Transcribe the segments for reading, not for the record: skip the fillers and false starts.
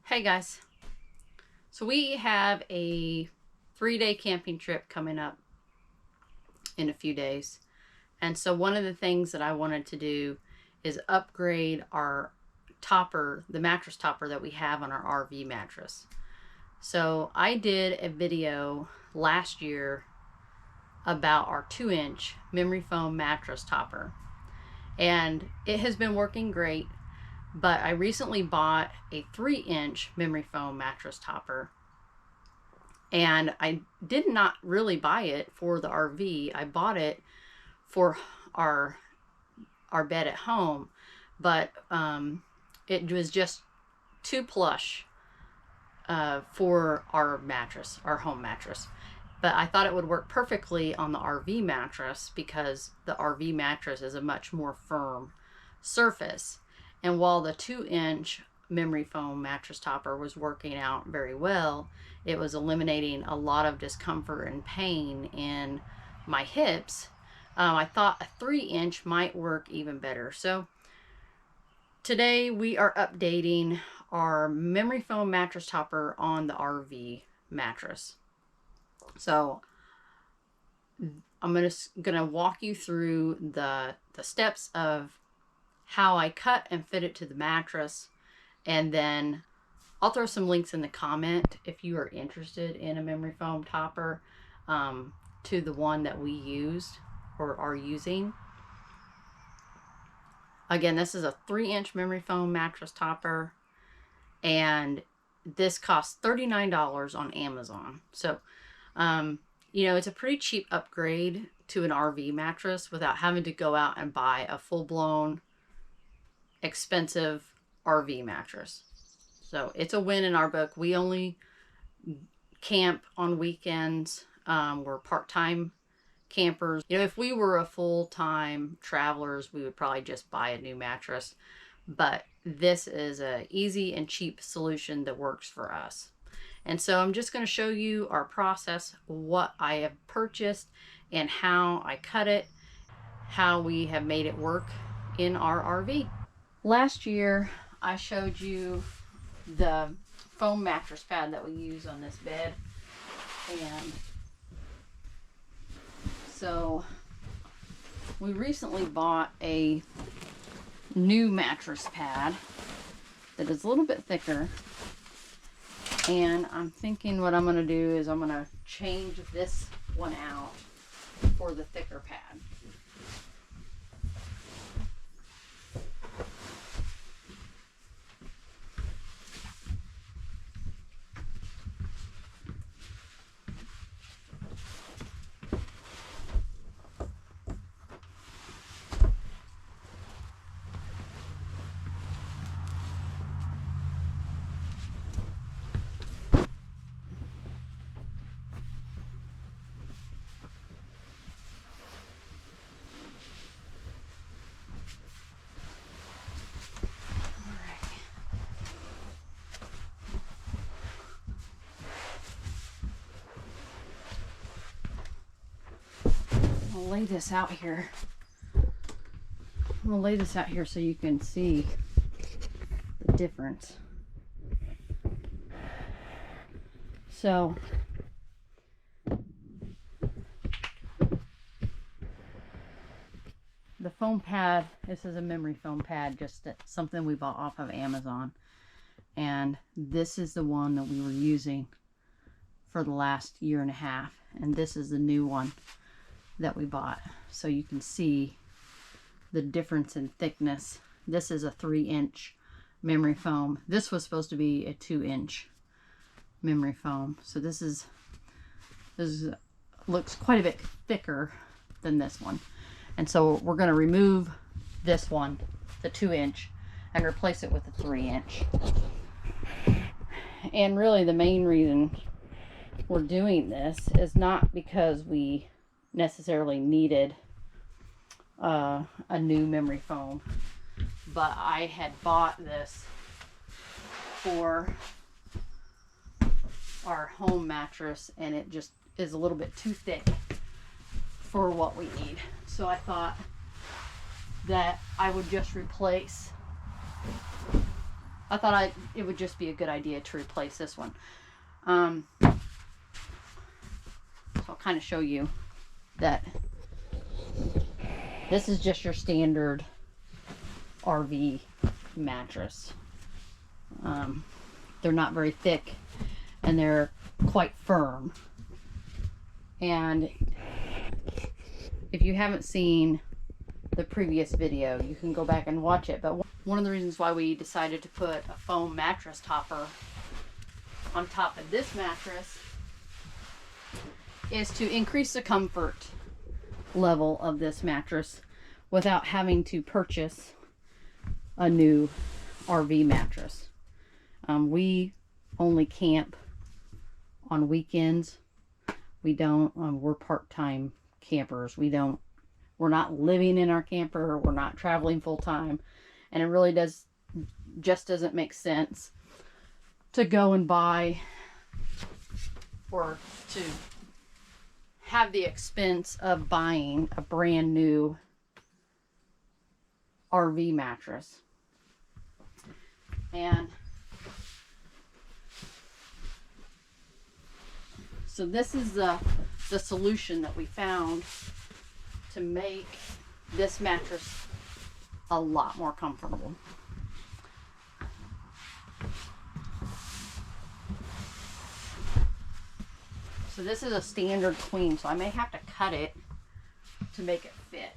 Hey guys, so we have a 3-day camping trip coming up in a few days. And so one of the things that I wanted to do is upgrade our topper, the mattress topper that we have on our RV mattress. So I did a video last year about our 2-inch memory foam mattress topper. And it has been working great. But I recently bought a 3-inch memory foam mattress topper, and I did not really buy it for the RV. I bought it for our bed at home, but it was just too plush for our mattress, our home mattress. But I thought it would work perfectly on the RV mattress because the RV mattress is a much more firm surface. And while the 2-inch memory foam mattress topper was working out very well, it was eliminating a lot of discomfort and pain in my hips. I thought a 3-inch might work even better. So today we are updating our memory foam mattress topper on the RV mattress. So I'm gonna walk you through the steps of how I cut and fit it to the mattress, and then I'll throw some links in the comment if you are interested in a memory foam topper to the one that we used or are using. Again, this is a 3-inch memory foam mattress topper, and this costs $39 on Amazon. So it's a pretty cheap upgrade to an RV mattress without having to go out and buy a full-blown expensive RV mattress. So it's a win in our book. We only camp on weekends. We're part-time campers. If we were a full-time travelers, we would probably just buy a new mattress. But this is an easy and cheap solution that works for us. And so I'm just going to show you our process, what I have purchased and how I cut it, how we have made it work in our RV. Last year, I showed you the foam mattress pad that we use on this bed. And so we recently bought a new mattress pad that is a little bit thicker. And I'm thinking what I'm going to do is I'm going to change this one out for the thicker pad. I'll lay this out here. I'm gonna lay this out here so you can see the difference. So the foam pad, this is a memory foam pad, just something we bought off of Amazon. And this is the one that we were using for the last year and a half. And this is the new one that we bought. So you can see the difference in thickness. This is a 3-inch memory foam. This was supposed to be a 2-inch memory foam. So this looks quite a bit thicker than this one. And so we're going to remove this one, the 2-inch, and replace it with a 3-inch. And really the main reason we're doing this is not because we necessarily needed a new memory foam, but I had bought this for our home mattress and it just is a little bit too thick for what we need. So I thought that I would just replace I thought it would just be a good idea to replace this one. So I'll kind of show you that this is just your standard RV mattress. They're not very thick and they're quite firm. And if you haven't seen the previous video, you can go back and watch it. But one of the reasons why we decided to put a foam mattress topper on top of this mattress is to increase the comfort level of this mattress without having to purchase a new RV mattress. We only camp on weekends. We don't, we're part-time campers. We're not living in our camper. We're not traveling full-time. And it really just doesn't make sense to go and buy or to have the expense of buying a brand new RV mattress. And so this is the solution that we found to make this mattress a lot more comfortable. So this is a standard queen, so I may have to cut it to make it fit.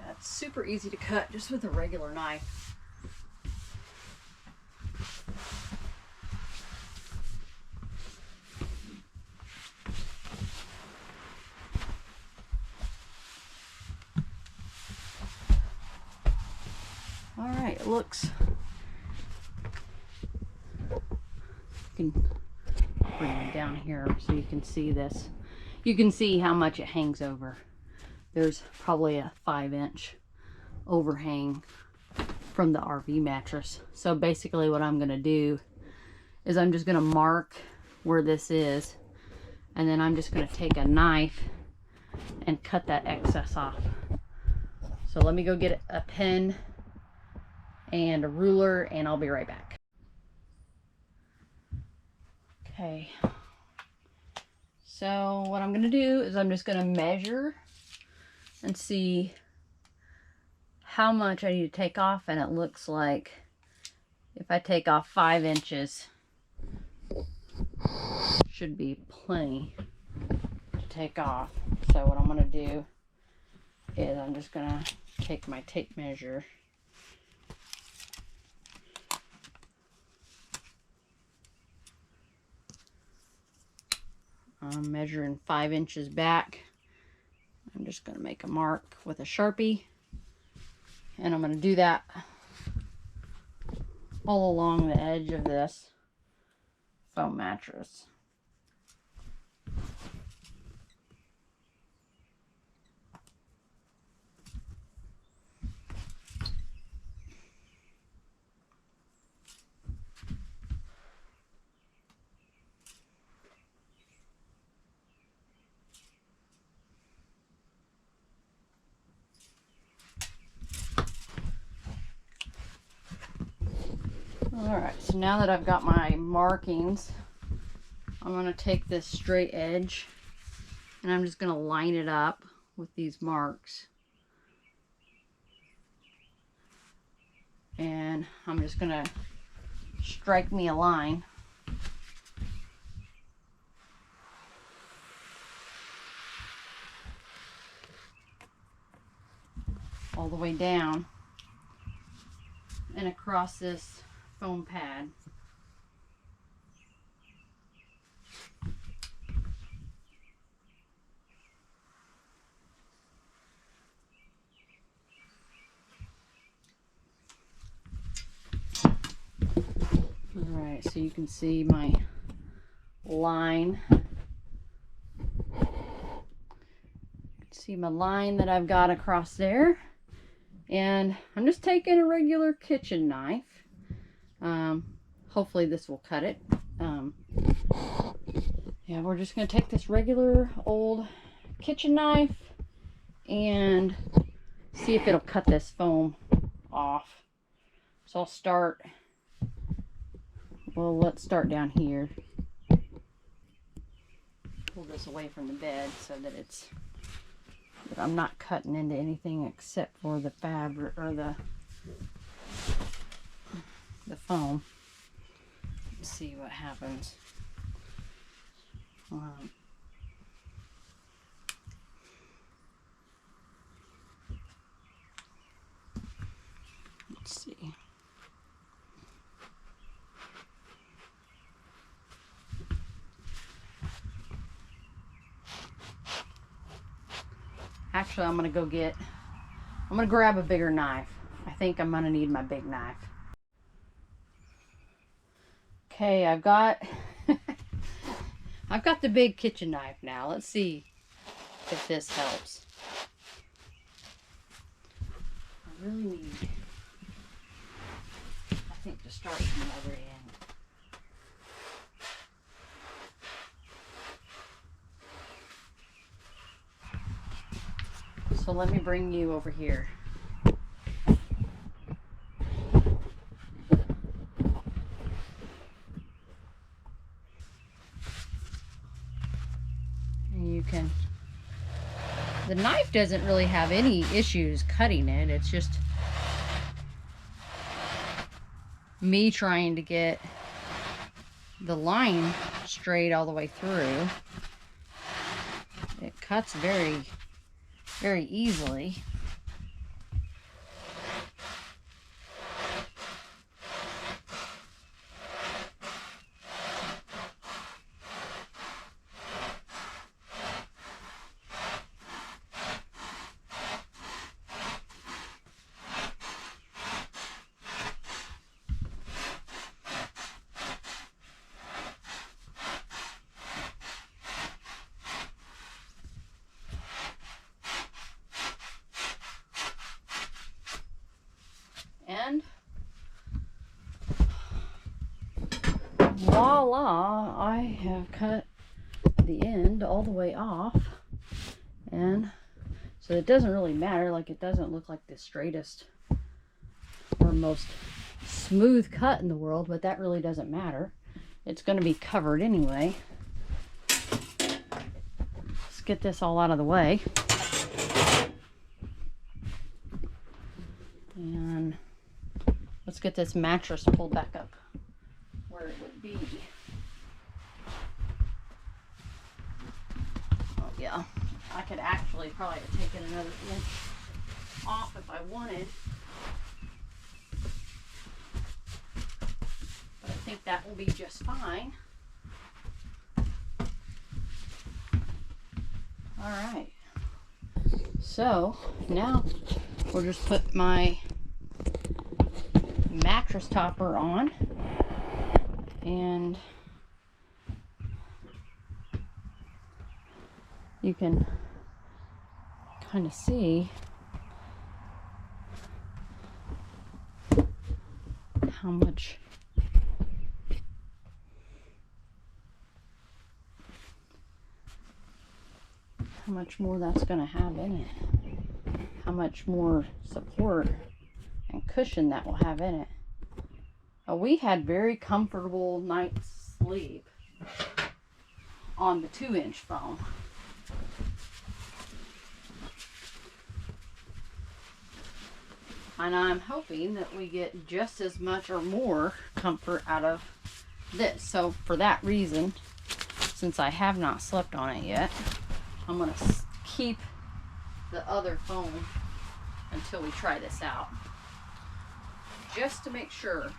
Yeah, it's super easy to cut just with a regular knife. All right, it looks, you can bring it down here so you can see this. You can see how much it hangs over. There's probably a 5-inch overhang from the RV mattress. So basically what I'm gonna do is I'm just gonna mark where this is, and then I'm just gonna take a knife and cut that excess off. So let me go get a pen and a ruler, and I'll be right back. Okay, so what I'm gonna do is I'm just gonna measure and see how much I need to take off, and it looks like if I take off 5 inches, should be plenty to take off. So what I'm gonna do is I'm just gonna take my tape measure . I'm measuring 5 inches back. I'm just going to make a mark with a Sharpie, and I'm going to do that all along the edge of this foam mattress. Alright, so now that I've got my markings, I'm going to take this straight edge and I'm just going to line it up with these marks. And I'm just going to strike me a line. All the way down and across this foam pad. Alright, so you can see my line. See my line that I've got across there. And I'm just taking a regular kitchen knife. Hopefully this will cut it. Yeah, we're just going to take this regular old kitchen knife and see if it'll cut this foam off. So I'll start, well, let's start down here. Pull this away from the bed so that I'm not cutting into anything except for the fabric or the foam. Let's see what happens. Let's see. Actually, I'm gonna grab a bigger knife. I think I'm gonna need my big knife. Okay, I've got the big kitchen knife now. Let's see if this helps. I really need, I think, to start from the other end. So let me bring you over here. And you can, the knife doesn't really have any issues cutting it. It's just me trying to get the line straight all the way through. It cuts very, very easily. And voila, I have cut the end all the way off. And so it doesn't really matter, like it doesn't look like the straightest or most smooth cut in the world, but that really doesn't matter. It's going to be covered anyway. Let's get this all out of the way. And let's get this mattress pulled back up where it would be. Oh yeah, I could actually probably have taken another inch off if I wanted. But I think that will be just fine. All right. So now we'll just put my mattress topper on, and you can kind of see how much more that's going to have in it, how much more support and cushion that will have in it. We had very comfortable night's sleep on the 2-inch foam. And I'm hoping that we get just as much or more comfort out of this. So for that reason, since I have not slept on it yet, I'm going to keep the other foam until we try this out, just to make sure.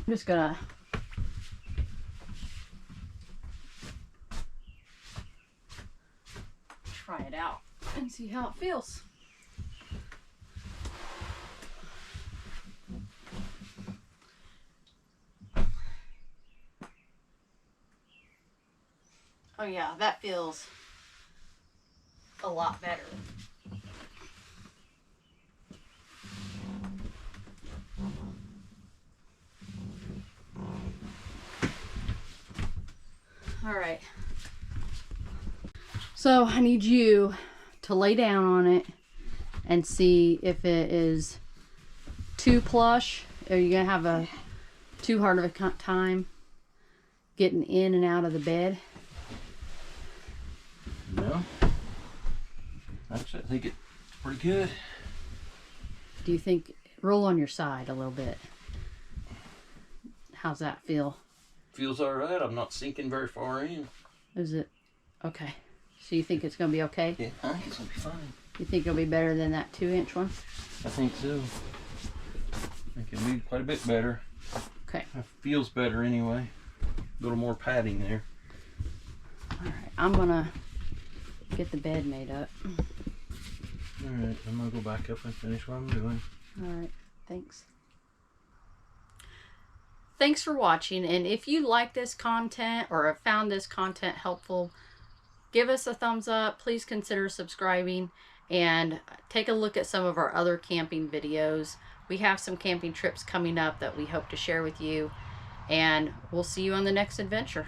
I'm just gonna try it out and see how it feels. Oh yeah, that feels a lot better. All right. So I need you to lay down on it and see if it is too plush. Are you gonna have a too hard of a time getting in and out of the bed? No. Actually, I think it's pretty good. Do you think, roll on your side a little bit. How's that feel? Feels all right. I'm not sinking very far in. Is it? Okay. So you think it's going to be okay? Yeah, I think it's going to be fine. You think it'll be better than that 2-inch one? I think so. I think it'll be quite a bit better. Okay. It feels better anyway. A little more padding there. Alright, I'm going to get the bed made up. Alright, I'm going to go back up and finish what I'm doing. Alright, thanks. Thanks for watching, and if you like this content or have found this content helpful, give us a thumbs up. Please consider subscribing and take a look at some of our other camping videos. We have some camping trips coming up that we hope to share with you, and we'll see you on the next adventure.